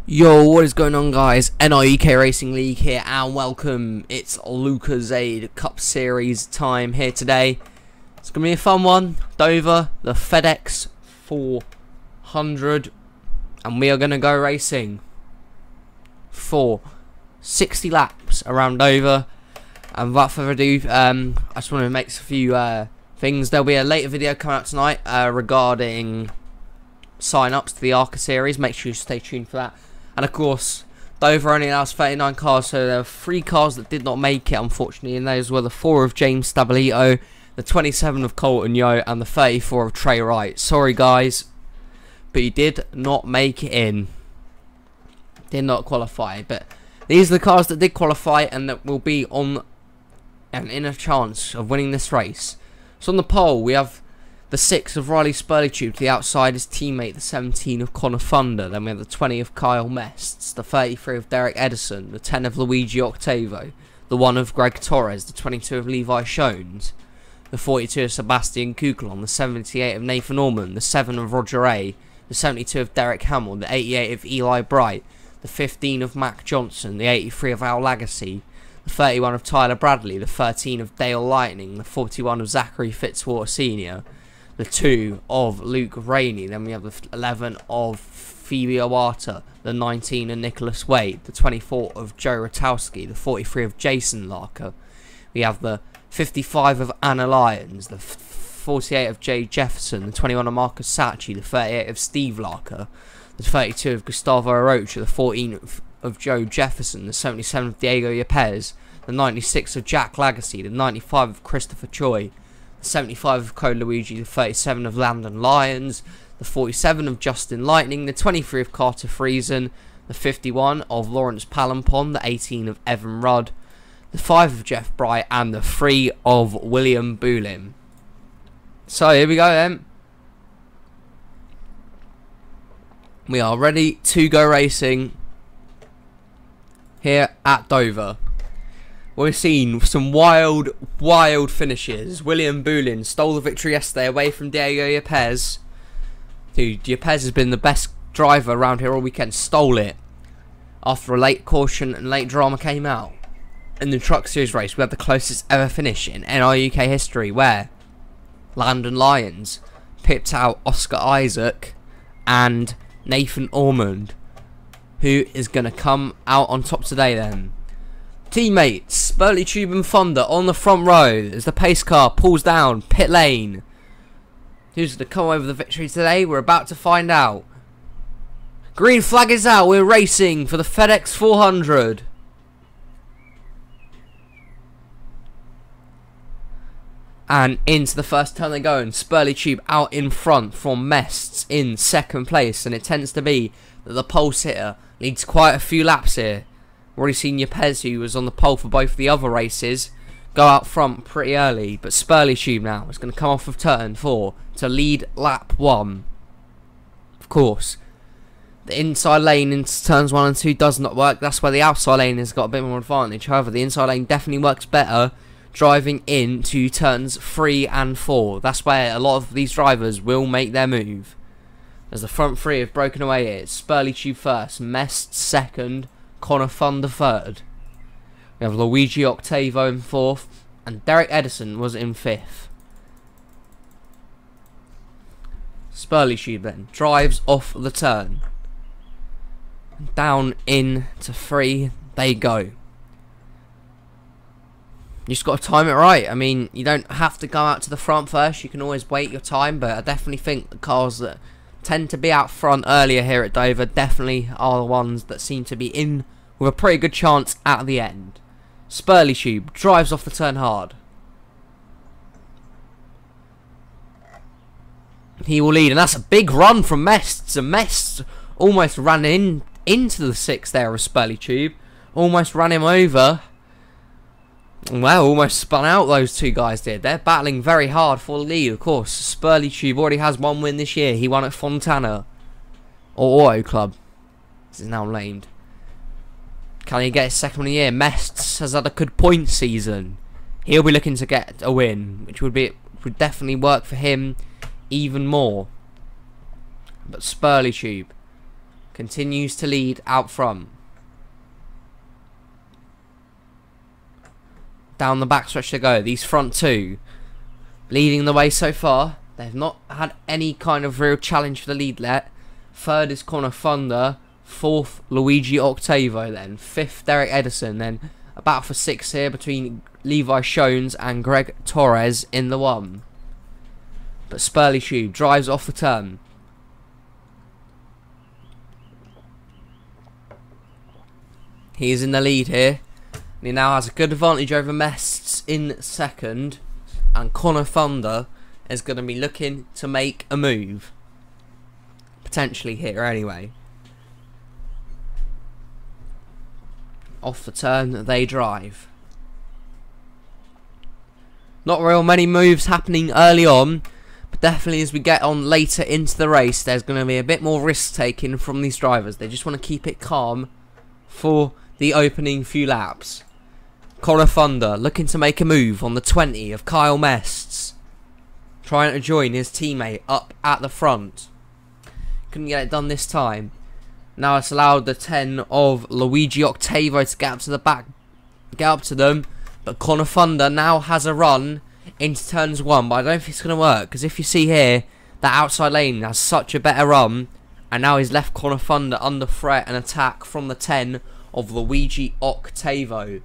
Yo, what is going on, guys? NIUK Racing League here, and welcome. It's Lucozade Cup Series time here today. It's going to be a fun one. Dover, the FedEx 400, and we are going to go racing for 60 laps around Dover. And without further ado, I just want to make a few things. There'll be a later video coming out tonight regarding sign-ups to the ARCA series. Make sure you stay tuned for that. And of course, Dover only allows 39 cars, so there are 3 cars that did not make it, unfortunately, and those were the 4 of James Stabilito, the 27 of Colton Yo, and the 34 of Trey Wright. Sorry, guys, but you did not make it in. Did not qualify, but these are the cars that did qualify and that will be on and in a chance of winning this race. So on the pole, we have the 6 of Riley Spurleytube to the outside, his teammate, the 17 of Connor Thunder. Then we have the 20 of Kyle Mests, the 33 of Derek Edison, the 10 of Luigi Octavo, the 1 of Greg Torres, the 22 of Levi Shones, the 42 of Sebastian Kuklon, the 78 of Nathan Orman, the 7 of Roger A, the 72 of Derek Hamill, the 88 of Eli Bright, the 15 of Mac Johnson, the 83 of Al Lagacy, the 31 of Tyler Bradley, the 13 of Dale Lightning, the 41 of Zachary Fitzwater Sr., the 2 of Luke Rainey. Then we have the 11 of Phoebe Owata, the 19 of Nicholas Wade, the 24 of Joe Ratowski, the 43 of Jason Larker. We have the 55 of Anna Lyons, the 48 of Jay Jefferson, the 21 of Marcus Sacchi, the 38 of Steve Larker, the 32 of Gustavo Arocha, the 14 of Joe Jefferson, the 77 of Diego Yepes, the 96 of Jack Lagacy, the 95 of Christopher Choi, 75 of Code Luigi, the 37 of Landon Lyons, the 47 of Justin Lightning, the 23 of Carter Friesen, the 51 of Lawrence Palampon, the 18 of Evan Rudd, the 5 of Jeff Bright, and the 3 of William Boolin. So here we go then. We are ready to go racing here at Dover. We've seen some wild finishes. William Boolin stole the victory yesterday away from Diego Yepes. Dude, Yepes has been the best driver around here all weekend. Stole it after a late caution and late drama came out. In the Truck Series race, we had the closest ever finish in NIUK history, where Landon Lyons pipped out Oscar Isaac and Nathan Ormond. Who is going to come out on top today then? Teammates, Spurleytube and Thunder on the front row as the pace car pulls down pit lane. Who's going to come over the victory today? We're about to find out. Green flag is out. We're racing for the FedEx 400. And into the first turn they go, and Spurleytube out in front from Mests in second place. And it tends to be that the pole sitter leads quite a few laps here. Already seen Yepes, who was on the pole for both the other races, go out front pretty early. But Spurleytube now is going to come off of turn 4 to lead lap 1. Of course, the inside lane into turns 1 and 2 does not work. That's where the outside lane has got a bit more advantage. However, the inside lane definitely works better driving into turns 3 and 4. That's where a lot of these drivers will make their move. As the front 3 have broken away here, it's Spurleytube first, Mest second, Connor Thunder third. We have Luigi Octavo in 4th, and Derek Edison was in 5th. Spurleytube then drives off the turn. Down into 3 they go. You just got to time it right. I mean, you don't have to go out to the front first. You can always wait your time, but I definitely think the cars that tend to be out front earlier here at Dover definitely are the ones that seem to be in with a pretty good chance at the end. Spurleytube drives off the turn hard. He will lead, and that's a big run from Mests. And Mests almost ran into the 6 there of Spurleytube. Almost ran him over. Well, almost spun out, those 2 guys did. They're battling very hard for the lead, of course. Spurleytube already has 1 win this year. He won at Fontana. Or Auto Club, as it's now named. Can he get his second win of the year? Mests has had a good point season. He'll be looking to get a win, which would definitely work for him even more. But Spurleytube continues to lead out front. Down the backstretch they go. These front two leading the way so far. They've not had any kind of real challenge for the lead yet. Third is Connor Thunder. Fourth, Luigi Octavo. Then fifth, Derek Edison. Then a battle for sixth here between Levi Shones and Greg Torres in the one. But Spurley Tube drives off the turn. He is in the lead here. And he now has a good advantage over Mests in second. And Connor Thunder is going to be looking to make a move. Potentially here anyway. Off the turn they drive. Not real many moves happening early on, but definitely as we get on later into the race, there's going to be a bit more risk taking from these drivers. They just want to keep it calm for the opening few laps. Connor Thunder looking to make a move on the 20 of Kyle Mests, trying to join his teammate up at the front. Couldn't get it done this time. Now it's allowed the 10 of Luigi Octavo to get up to the back, get up to them. But Connor Thunder now has a run into turns 1, but I don't think it's going to work, because if you see here, that outside lane has such a better run, and now he's left Connor Thunder under threat and attack from the 10 of Luigi Octavo.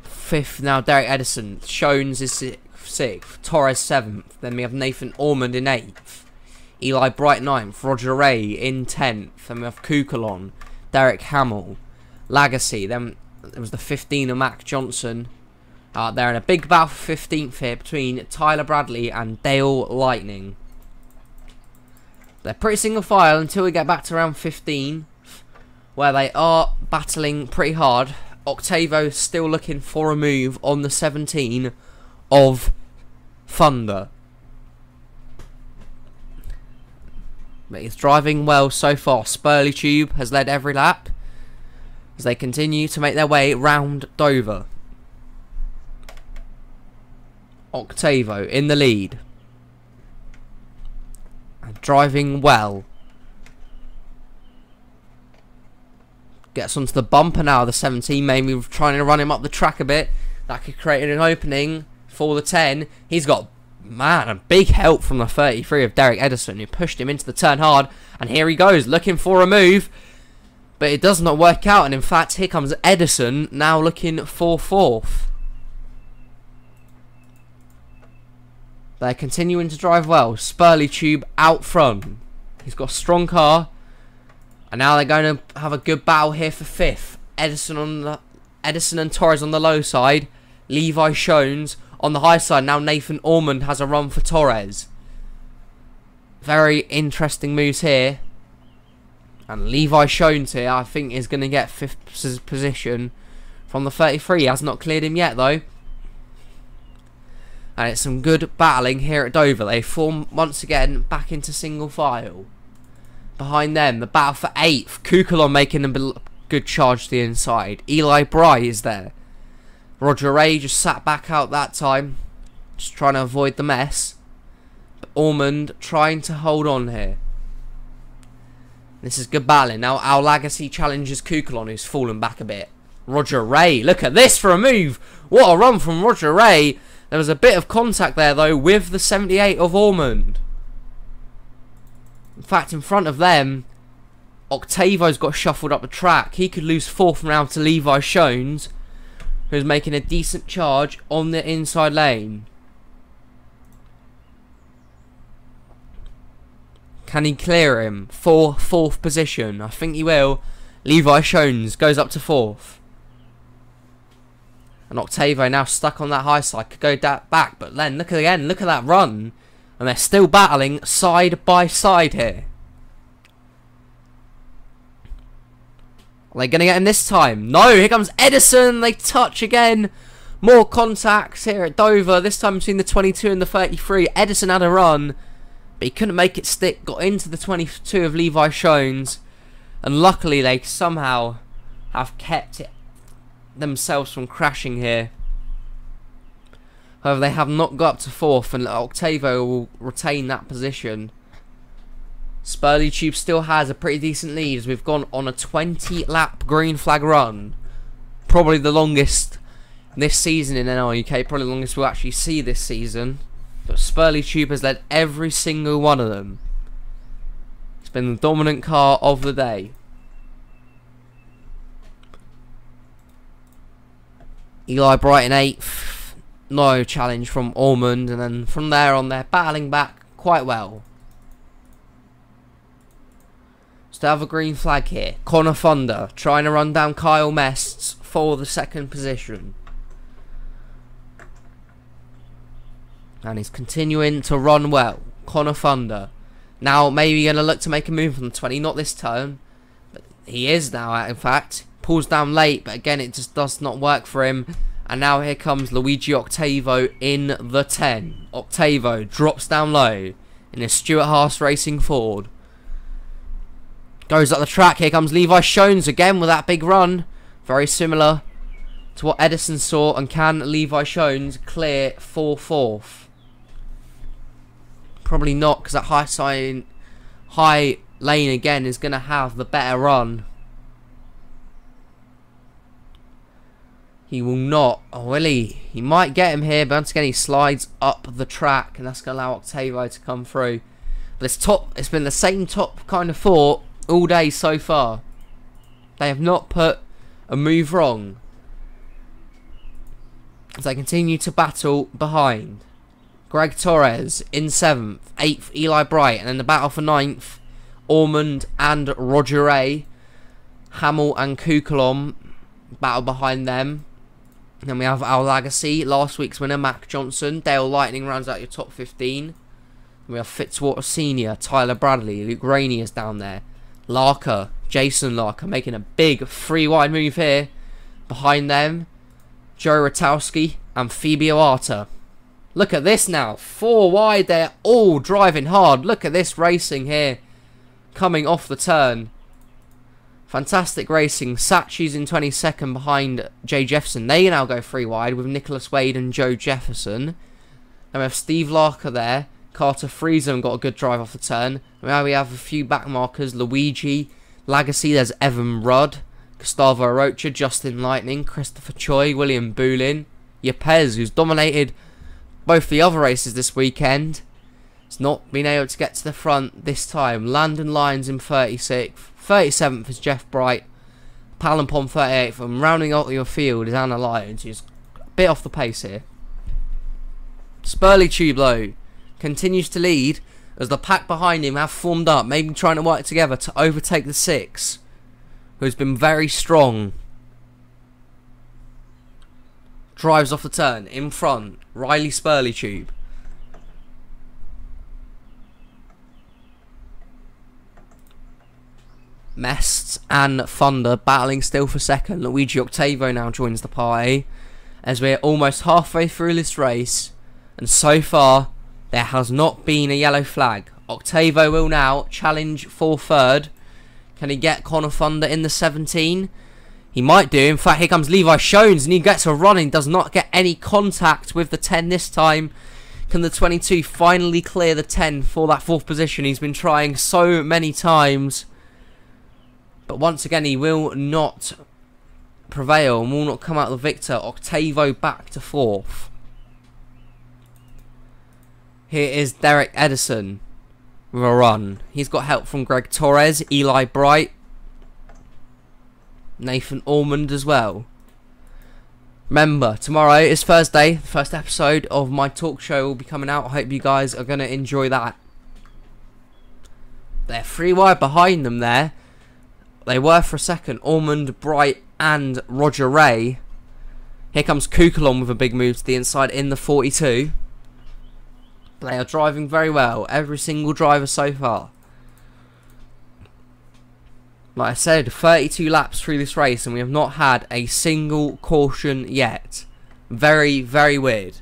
Fifth now Derek Edison. Shones is sixth. Torres 7th. Then we have Nathan Ormond in 8th. Eli Bright 9th. Roger Ray in 10th. Then we have Kukulon. Derek Hamill. Legacy. Then there was the 15 of Mac Johnson. They're in a big battle for 15th here between Tyler Bradley and Dale Lightning. They're pretty single file until we get back to round 15, where they are battling pretty hard. Octavo still looking for a move on the 17 of Thunder. But he's driving well so far. Spurley Tube has led every lap as they continue to make their way round Dover. Octavo in the lead. And driving well. Gets onto the bumper now, the 17, maybe trying to run him up the track a bit. That could create an opening for the 10. He's got, man, a big help from the 33 of Derek Edison, who pushed him into the turn hard. And here he goes, looking for a move. But it does not work out, and in fact, here comes Edison, now looking for 4th. They're continuing to drive well. Spurley Tube out front. He's got a strong car. And now they're going to have a good battle here for 5th. Edison and Torres on the low side. Levi Shones on the high side. Now Nathan Ormond has a run for Torres. Very interesting moves here. And Levi Shones here, I think, is going to get 5th position from the 33. He has not cleared him yet, though. And it's some good battling here at Dover. They form once again back into single file. Behind them, the battle for 8th. Kukulon making a good charge to the inside. Eli Bry is there. Roger Ray just sat back out that time, just trying to avoid the mess. But Ormond trying to hold on here. This is good battling. Now our Legacy challenges Kukulon, who's fallen back a bit. Roger Ray, look at this for a move. What a run from Roger Ray. There was a bit of contact there, though, with the 78 of Ormond. In fact, in front of them, Octavo's got shuffled up the track. He could lose 4th round to Levi Shones, who's making a decent charge on the inside lane. Can he clear him for 4th position? I think he will. Levi Shones goes up to 4th. And Octavo now stuck on that high side. Could go back, but then look at that run. And they're still battling side by side here. Are they going to get him this time? No, here comes Edison. They touch again. More contacts here at Dover. This time between the 22 and the 33. Edison had a run, but he couldn't make it stick. Got into the 22 of Levi Shones. And luckily they somehow have kept it themselves from crashing here. However, they have not got up to 4th, and Octavo will retain that position. Spurley Tube still has a pretty decent lead as we've gone on a 20-lap green flag run. Probably the longest this season in NRUK, probably the longest we'll actually see this season. But Spurley Tube has led every single one of them. It's been the dominant car of the day. Eli Bright in 8th. No challenge from Ormond. And then from there on, they're battling back quite well. Still have a green flag here. Connor Thunder trying to run down Kyle Mests for the 2nd position. And he's continuing to run well. Connor Thunder. Now maybe going to look to make a move from the 20. Not this turn. But he is now, in fact. Pulls down late. But again, it just does not work for him. And now here comes Luigi Octavo in the 10. Octavo drops down low in a Stuart Haas Racing Ford. Goes up the track. Here comes Levi Shones again with that big run. Very similar to what Edison saw. And can Levi Shones clear for 4th? Probably not, because that high lane again is going to have the better run. He will not. Oh, will he? He might get him here, but once again he slides up the track, and that's going to allow Octavo to come through. But it's been the same top kind of 4 all day so far. They have not put a move wrong as they continue to battle behind. Greg Torres in 7th, 8th Eli Bright, and then the battle for 9th, Ormond and Roger Ray. Hamill and Kukulom battle behind them. And then we have our legacy, last week's winner Mac Johnson. Dale Lightning rounds out your top 15. And we have Fitzwater Senior, Tyler Bradley, Luke Rainey is down there. Larker, Jason Larker making a big 3-wide move here. Behind them, Joe Ratowski and Phoebe Oata. Look at this now, 4 wide, they're all driving hard. Look at this racing here, coming off the turn. Fantastic racing. Sachi's in 22nd behind Jay Jefferson. They now go 3 wide with Nicholas Wade and Joe Jefferson. And we have Steve Larker there. Carter Friesen got a good drive off the turn. Now we have a few back markers. Luigi, Legacy, there's Evan Rudd, Gustavo Arocha, Justin Lightning, Christopher Choi, William Boolin, Yepes, who's dominated both the other races this weekend. It's not been able to get to the front this time. Landon Lyons in 36th. 37th is Jeff Bright. Palampon 38th. And rounding out your field is Anna Lyons, who's a bit off the pace here. Spurley Tube, though, continues to lead as the pack behind him have formed up, maybe trying to work together to overtake the 6, who's been very strong. Drives off the turn, in front, Riley Spurley Tube. Mests and Thunder battling still for 2nd. Luigi Octavo now joins the party as we're almost halfway through this race, and so far there has not been a yellow flag. Octavo will now challenge for 3rd. Can he get Connor Thunder in the 17? He might do. In fact, here comes Levi Shones, and he gets a run and does not get any contact with the 10 this time. Can the 22 finally clear the 10 for that 4th position? He's been trying so many times, but once again he will not prevail and will not come out the victor. Octavo back to 4th. Here is Derek Edison with a run. He's got help from Greg Torres, Eli Bright, Nathan Ormond as well. Remember, tomorrow is Thursday. The first episode of my talk show will be coming out. I hope you guys are going to enjoy that. They're 3 wide behind them there. They were for a second. Ormond, Bright and Roger Ray. Here comes Kukulon with a big move to the inside in the 42. They are driving very well. Every single driver so far. Like I said, 32 laps through this race and we have not had a single caution yet. Very, very weird.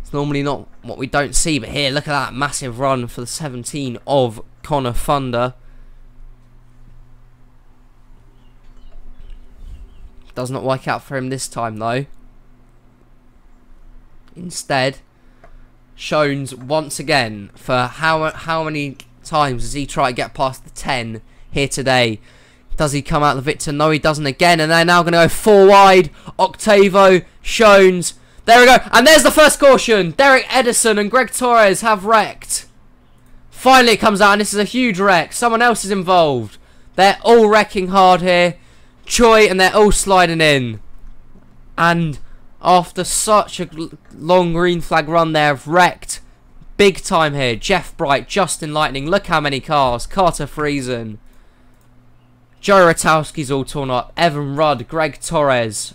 It's normally not what we don't see, but here, look at that massive run for the 17 of Connor Thunder. Does not work out for him this time though. Instead, Shones once again for how many times as he try to get past the 10 here today. Does he come out the victor? No, he doesn't again. And they're now going to go 4 wide. Octavo, Shones. There we go. And there's the first caution. Derek Edison and Greg Torres have wrecked. Finally it comes out, and this is a huge wreck. Someone else is involved. They're all wrecking hard here. Choi, and they're all sliding in. And after such a long green flag run, they have wrecked big time here. Jeff Bright, Justin Lightning. Look how many cars. Carter Friesen. Joe Ratowski's all torn up. Evan Rudd. Greg Torres.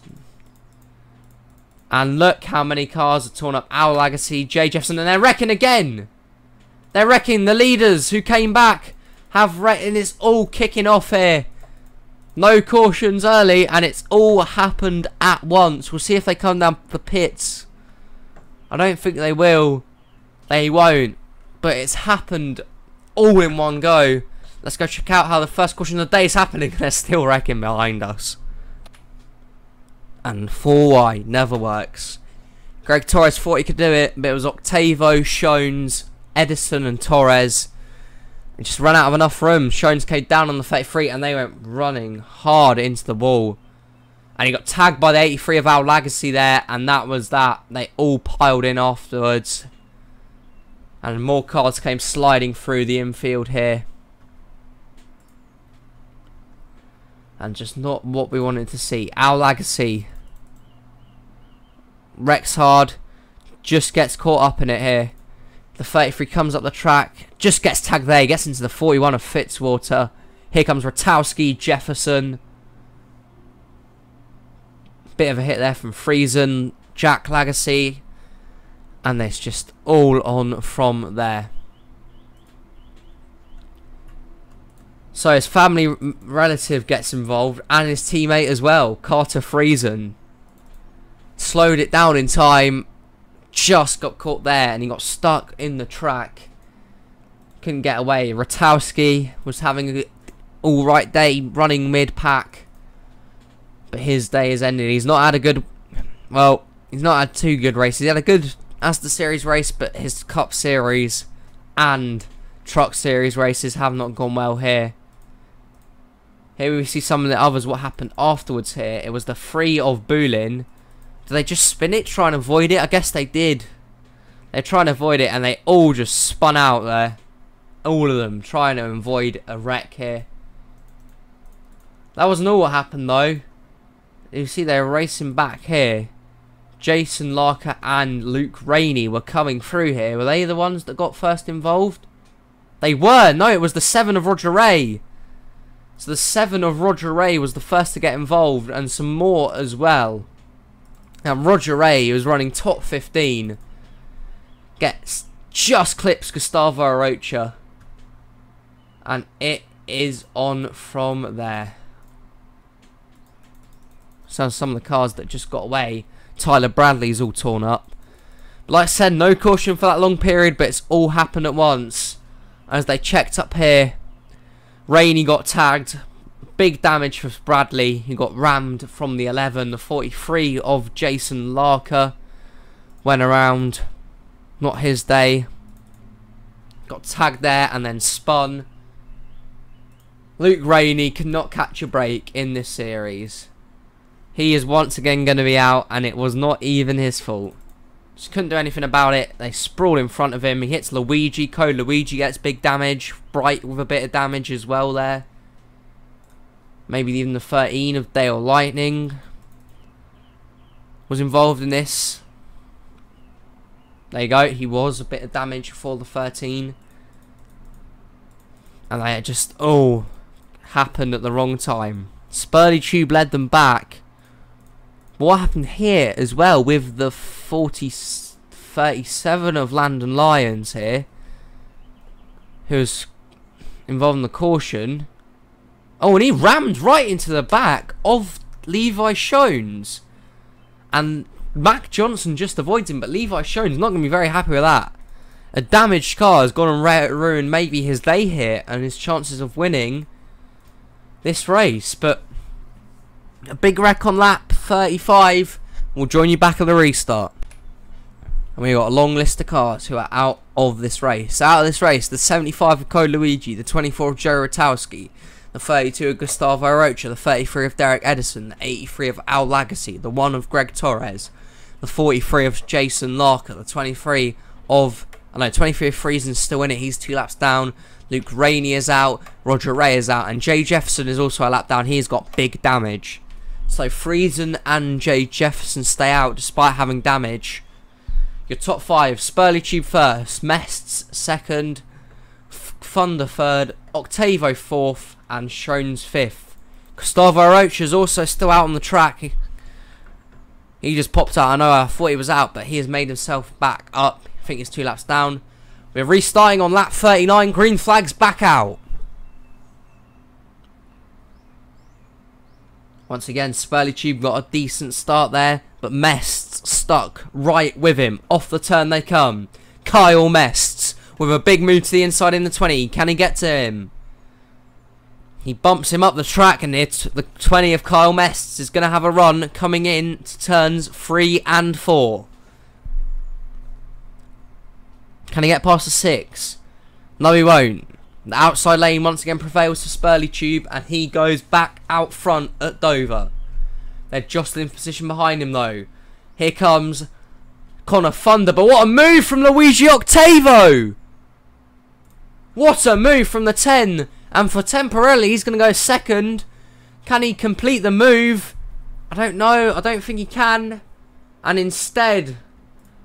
And look how many cars are torn up. Al Agassi, Jay Jefferson. And they're wrecking again. They're wrecking. The leaders who came back have wrecked. And it's all kicking off here. No cautions early, and it's all happened at once. We'll see if they come down the pits. I don't think they will. They won't. But it's happened all in one go. Let's go check out how the first caution of the day is happening. They're still wrecking behind us. And 4 wide never works. Greg Torres thought he could do it, but it was Octavo, Shones, Edison, and Torres. It just ran out of enough room. Shones came down on the 33 and they went running hard into the wall. And he got tagged by the 83 of Al Legacy there, and that was that. They all piled in afterwards. And more cars came sliding through the infield here. And just not what we wanted to see. Al Legacy wrecks hard. Just gets caught up in it here. The 33 comes up the track, just gets tagged there, gets into the 41 of Fitzwater. Here comes Ratowski, Jefferson. Bit of a hit there from Friesen, Jack Legacy. And it's just all on from there. So his family relative gets involved, and his teammate as well, Carter Friesen. Slowed it down in time. Just got caught there, and he got stuck in the track. Couldn't get away. Ratowski was having an alright day running mid-pack, but his day has ended. He's not had a good, well, he's not had 2 good races. He had a good Asda Series race, but his Cup Series and Truck Series races have not gone well here. Here we see some of the others, what happened afterwards here. It was the 3 of Boulin. Did they just spin it, try and avoid it? I guess they did. They're trying to avoid it, and they all just spun out there. All of them trying to avoid a wreck here. That wasn't all what happened, though. You see they're racing back here. Jason Larker and Luke Rainey were coming through here. Were they the ones that got first involved? They were. No, it was the 7 of Roger Ray. So the 7 of Roger Ray was the first to get involved, and some more as well. Now Roger Ray, was running top 15, gets just clips Gustavo Arocha, and it is on from there. So some of the cars that just got away, Tyler Bradley's all torn up. But like I said, no caution for that long period, but it's all happened at once. As they checked up here, Rainey got tagged. Big damage for Bradley. He got rammed from the 11. The 43 of Jason Larker went around. Not his day. Got tagged there and then spun. Luke Rainey could not catch a break in this series. He is once again going to be out, and it was not even his fault. Just couldn't do anything about it. They sprawl in front of him. He hits Luigi. Luigi gets big damage. Bright with a bit of damage as well there. Maybe even the 13 of Dale Lightning was involved in this. There you go. He was a bit of damage for the 13. And they just all happened at the wrong time. Spurley Tube led them back. But what happened here as well with the 37 of Landon Lyons here, who's involved in the caution. Oh, and he rammed right into the back of Levi Shones. And Mac Johnson just avoids him, but Levi Shones not going to be very happy with that. A damaged car has gone and ruined maybe his day here and his chances of winning this race. But a big wreck on lap 35. We'll join you back at the restart. And we got a long list of cars who are out of this race. Out of this race, the 75 of Code Luigi, the 24 of Joe Rotowski, the 32 of Gustavo Rocha, the 33 of Derek Edison, the 83 of Al Lagasse, the 1 of Greg Torres, the 43 of Jason Larker, the 23 of... 23 of Friesen's still in it, he's 2 laps down. Luke Rainey is out, Roger Ray is out, and Jay Jefferson is also a lap down. He's got big damage. So Friesen and Jay Jefferson stay out despite having damage. Your top 5, Spurley Tube first, Mests second, Thunder third, Octavo 4th, and Shones 5th. Gustavo Rocha is also still out on the track. He just popped out. I know I thought he was out, but he has made himself back up. I think he's 2 laps down. We're restarting on lap 39. Green flag's back out. Once again, Spurley Tube got a decent start there, but Mests stuck right with him. Off the turn they come. Kyle Mests with a big move to the inside in the 20. Can he get to him? He bumps him up the track, and it's the 20 of Kyle Mests is going to have a run coming in to turns 3 and 4. Can he get past the 6? No, he won't. The outside lane once again prevails for Spurley Tube, and he goes back out front at Dover. They're jostling for position behind him though. Here comes Connor Thunder, but what a move from Luigi Octavo! What a move from the 10, and for Temporelli he's going to go second. Can he complete the move? I don't know, I don't think he can. And instead,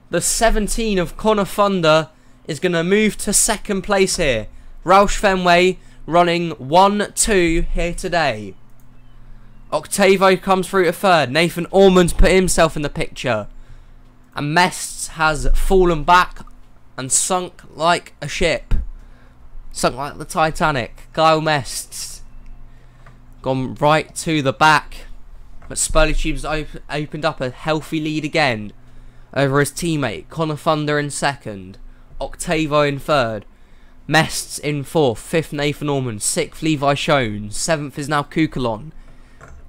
the 17 of Connor Thunder is going to move to second place here. Roush Fenway running 1-2 here today. Octavo comes through to third. Nathan Ormond's put himself in the picture. And Mests has fallen back and sunk like a ship. Sunk like the Titanic. Kyle Mests gone right to the back. But Spurley Tube's opened up a healthy lead again over his teammate. Connor Thunder in second. Octavo in third. Mests in 4th, 5th Nathan Ormond, 6th Levi Shones, 7th is now Kukalon,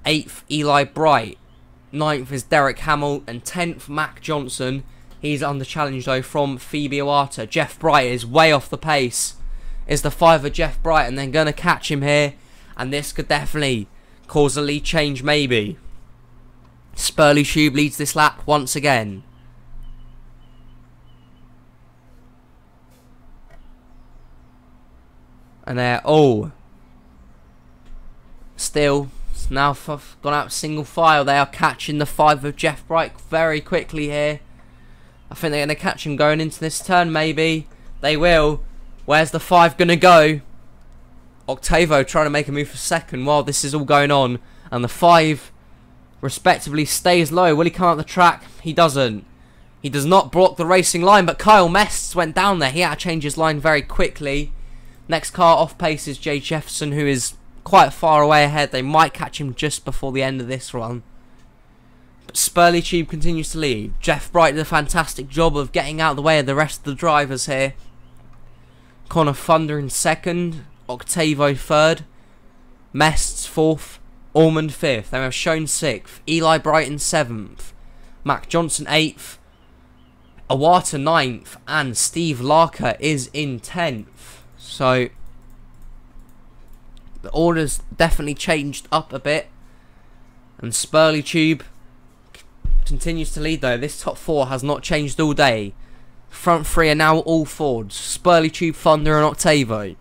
8th Eli Bright, 9th is Derek Hamill, and 10th Mac Johnson. He's under challenge though from Phoebe Iwata. Jeff Bright is way off the pace. Is the 5 of Jeff Bright, and they're going to catch him here, and this could definitely cause a lead change maybe. Spurley Tube leads this lap once again. And they're all still now gone out single file. They are catching the 5 of Jeff Bright very quickly here. I think they're going to catch him going into this turn maybe. They will. Where's the 5 going to go? Octavo trying to make a move for second while this is all going on. And the 5 respectively stays low. Will he come out the track? He doesn't. He does not block the racing line, but Kyle Mests went down there. He had to change his line very quickly. Next car off pace is Jay Jefferson, who is quite far away ahead. They might catch him just before the end of this run. But Spurley Tube continues to lead. Jeff Bright did a fantastic job of getting out of the way of the rest of the drivers here. Connor Thunder in second. Octavo third. Mests 4th. Ormond 5th. They have shown 6th. Eli Bright in 7th. Mac Johnson 8th. Iwata 9th. And Steve Larker is in 10th. So, the order's definitely changed up a bit. And Spurley Tube continues to lead though. This top 4 has not changed all day. Front 3 are now all Fords. Spurley Tube, Thunder and Octavo.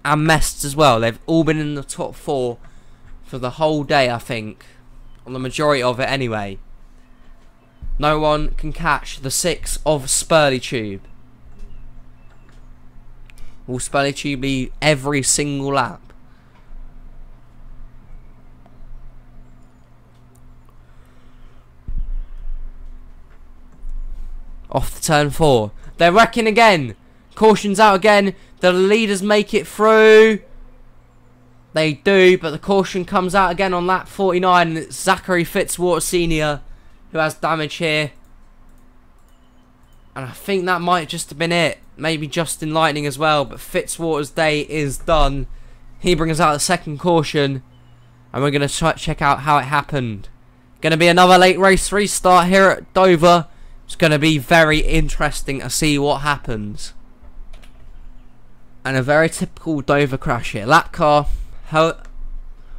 And Mests as well. They've all been in the top 4 for the whole day, I think. On the majority of it anyway. No one can catch the 6 of Spurley Tube. Will Spurley Tube lead every single lap? Off the turn 4. They're wrecking again. Caution's out again. The leaders make it through. They do, but the caution comes out again on lap 49. And it's Zachary Fitzwater Sr. who has damage here. And I think that might just have been it. Maybe Justin Lightning as well. But Fitzwater's day is done. He brings out the second caution. And we're going to check out how it happened. Going to be another late race restart here at Dover. It's going to be very interesting to see what happens. And a very typical Dover crash here. Lap car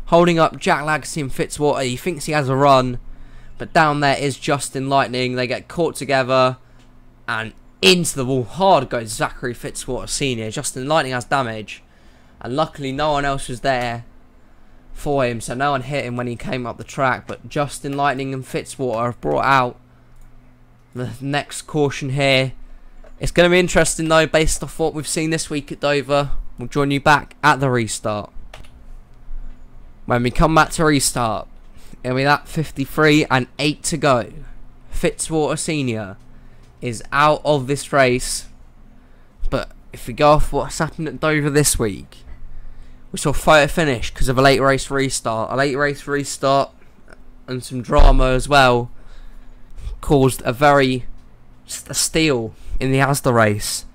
holding up Jack Lagacy and Fitzwater. He thinks he has a run, but down there is Justin Lightning. They get caught together, and into the wall hard goes Zachary Fitzwater Sr. Justin Lightning has damage, and luckily no one else was there for him, so no one hit him when he came up the track. But Justin Lightning and Fitzwater have brought out the next caution here. It's going to be interesting though, based off what we've seen this week at Dover. We'll join you back at the restart. When we come back to restart, it'll be that 53 and 8 to go. Fitzwater Sr. is out of this race. But if we go off what's happened at Dover this week, we saw photo finish because of a late race restart. A late race restart and some drama as well caused a steal in the Asda race.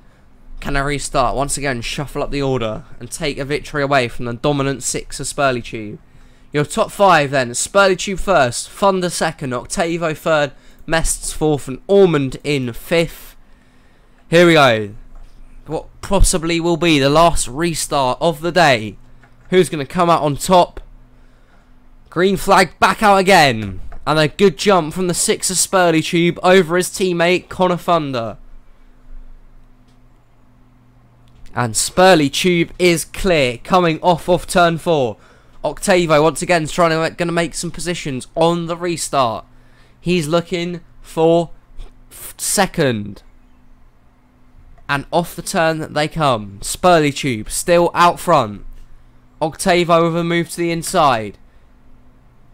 Can I restart once again, shuffle up the order and take a victory away from the dominant 6 of Spurley Tube? Your top 5 then: Spurley Tube first, Thunder second, Octavo third, Mests fourth, and Ormond in 5th. Here we go. What possibly will be the last restart of the day. Who's going to come out on top? Green flag back out again. And a good jump from the 6 of Spurley Tube over his teammate Connor Thunder. And Spurley Tube is clear, coming off turn 4. Octavo once again is going to make some positions on the restart. He's looking for second. And off the turn that they come. Spurley Tube still out front. Octavo with a move to the inside.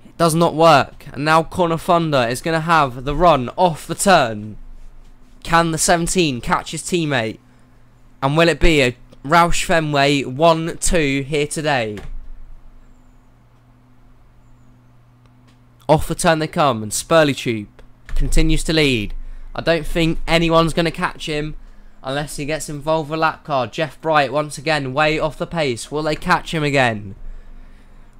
It does not work. And now Connor Thunder is going to have the run off the turn. Can the 17 catch his teammate? And will it be a Roush Fenway 1-2 here today? Off the turn they come, and Spurley Tube continues to lead. I don't think anyone's going to catch him unless he gets involved with a lap car. Jeff Bright once again way off the pace. Will they catch him again?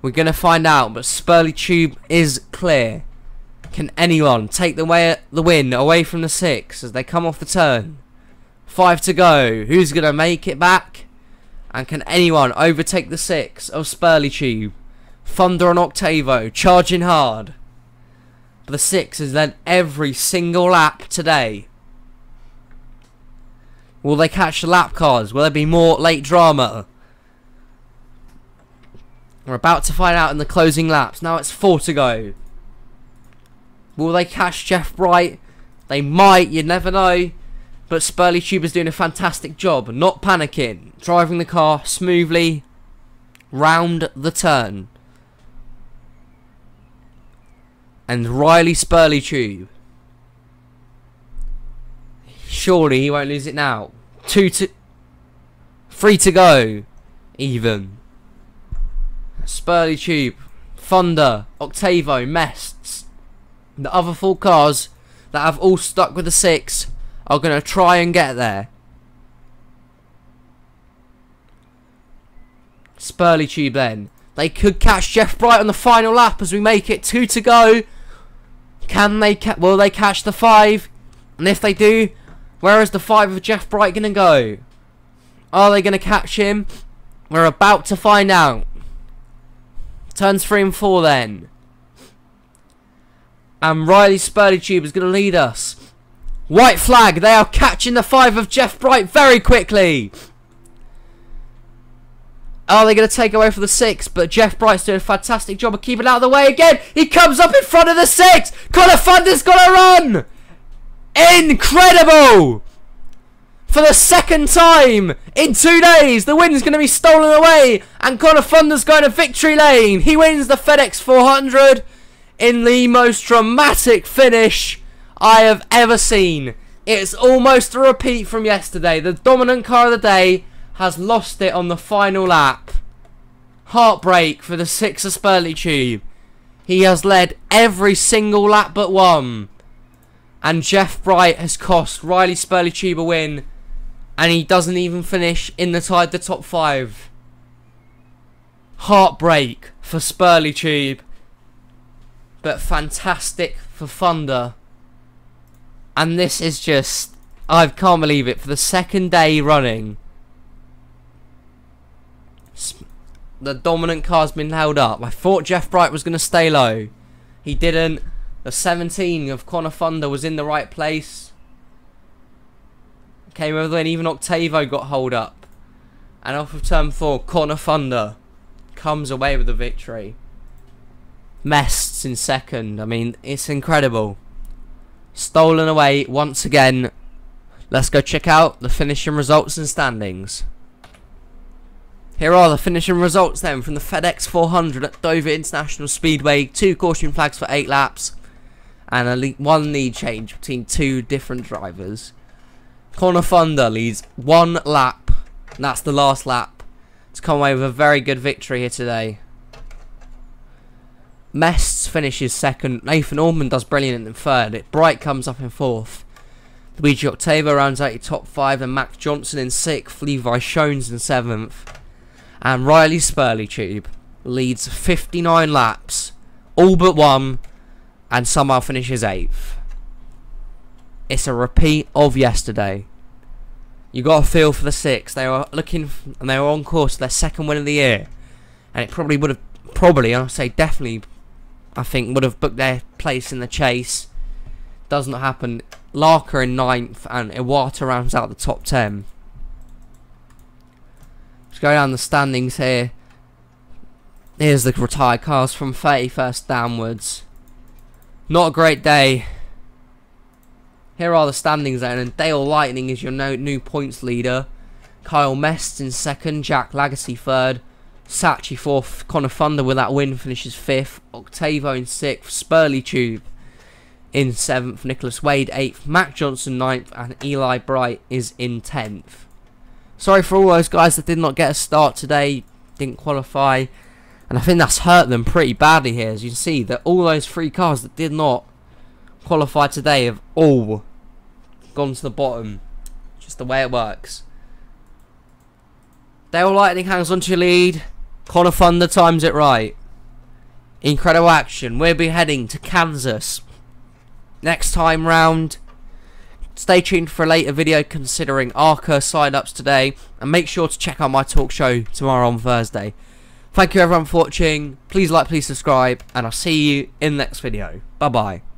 We're going to find out, but Spurley Tube is clear. Can anyone take the win away from the 6 as they come off the turn? 5 to go. Who's going to make it back? And can anyone overtake the 6 of Spurley Tube? Thunder and Octavo charging hard. But the 6 has led every single lap today. Will they catch the lap cars? Will there be more late drama? We're about to find out in the closing laps. Now it's 4 to go. Will they catch Jeff Bright? They might, you never know. But Spurley Tube is doing a fantastic job, not panicking, driving the car smoothly round the turn. And Riley Spurley Tube, surely he won't lose it now. 3 to go, even. Spurley Tube, Thunder, Octavo, Mests, the other 4 cars that have all stuck with the 6 are going to try and get there. Spurley Tube then. They could catch Jeff Bright on the final lap as we make it 2 to go. Will they catch the 5? And if they do, where is the 5 of Jeff Bright going to go? Are they going to catch him? We're about to find out. Turns 3 and 4 then. And Riley Spurley Tube is going to lead us. White flag. They are catching the 5 of Jeff Bright very quickly. Are they going to take away for the 6? But Jeff Bright's doing a fantastic job of keeping it out of the way again. He comes up in front of the 6. Connor Thunder's got to run. Incredible. For the 2nd time in 2 days, the win's going to be stolen away. And Connor Thunder's going to victory lane. He wins the FedEx 400 in the most dramatic finish I have ever seen. It's almost a repeat from yesterday. The dominant car of the day has lost it on the final lap. Heartbreak for the 6 of Spurley Tube. He has led every single lap but one. And Jeff Bright has cost Riley Spurley Tube a win. And he doesn't even finish in the top 5. Heartbreak for Spurley Tube. But fantastic for Thunder. And this is just, I can't believe it, for the second day running the dominant car's been held up. I thought Jeff Bright was going to stay low. He didn't. The 17 of Connor Thunder was in the right place. Came over and even Octavo got hold up. And off of turn 4, Connor Thunder comes away with the victory. Mests in second. I mean, it's incredible. Stolen away once again. Let's go check out the finishing results and standings. Here are the finishing results then from the FedEx 400 at Dover International Speedway. 2 caution flags for 8 laps. And one lead change between 2 different drivers. Connor Thunder leads 1 lap. And that's the last lap. To come away with a very good victory here today. Mests finishes second. Nathan Orman does brilliant in third. Bright comes up in fourth. Luigi Octavo rounds out your top 5. And Max Johnson in 6th. Levi Shones in 7th. And Riley Spurleytube leads 59 laps, all but 1, and somehow finishes 8th. It's a repeat of yesterday. You got a feel for the 6. They were looking, and they were on course for their 2nd win of the year, and it probably would have, I'll say definitely, I think would have booked their place in the chase. Does not happen. Larker in 9th, and Iwata rounds out the top 10. Go down the standings here. Here's the retired cars from 31st downwards. Not a great day. Here are the standings then, and Dale Lightning is your new points leader. Kyle Mest in 2nd, Jack Lagacy 3rd, Sachi 4th, Connor Thunder with that win finishes 5th, Octavo in 6th, Spurleytube in 7th, Nicholas Wade 8th, Mac Johnson 9th, and Eli Bright is in 10th. Sorry for all those guys that did not get a start today, didn't qualify, and I think that's hurt them pretty badly here. As you can see, that all those 3 cars that did not qualify today have all gone to the bottom. Just the way it works. Dale Lightning hangs on to your lead. Connor Thunder times it right. Incredible action. We'll be heading to Kansas next time round. Stay tuned for a later video considering ARCA sign-ups today, and make sure to check out my talk show tomorrow on Thursday. Thank you everyone for watching. Please like, please subscribe, and I'll see you in the next video. Bye bye.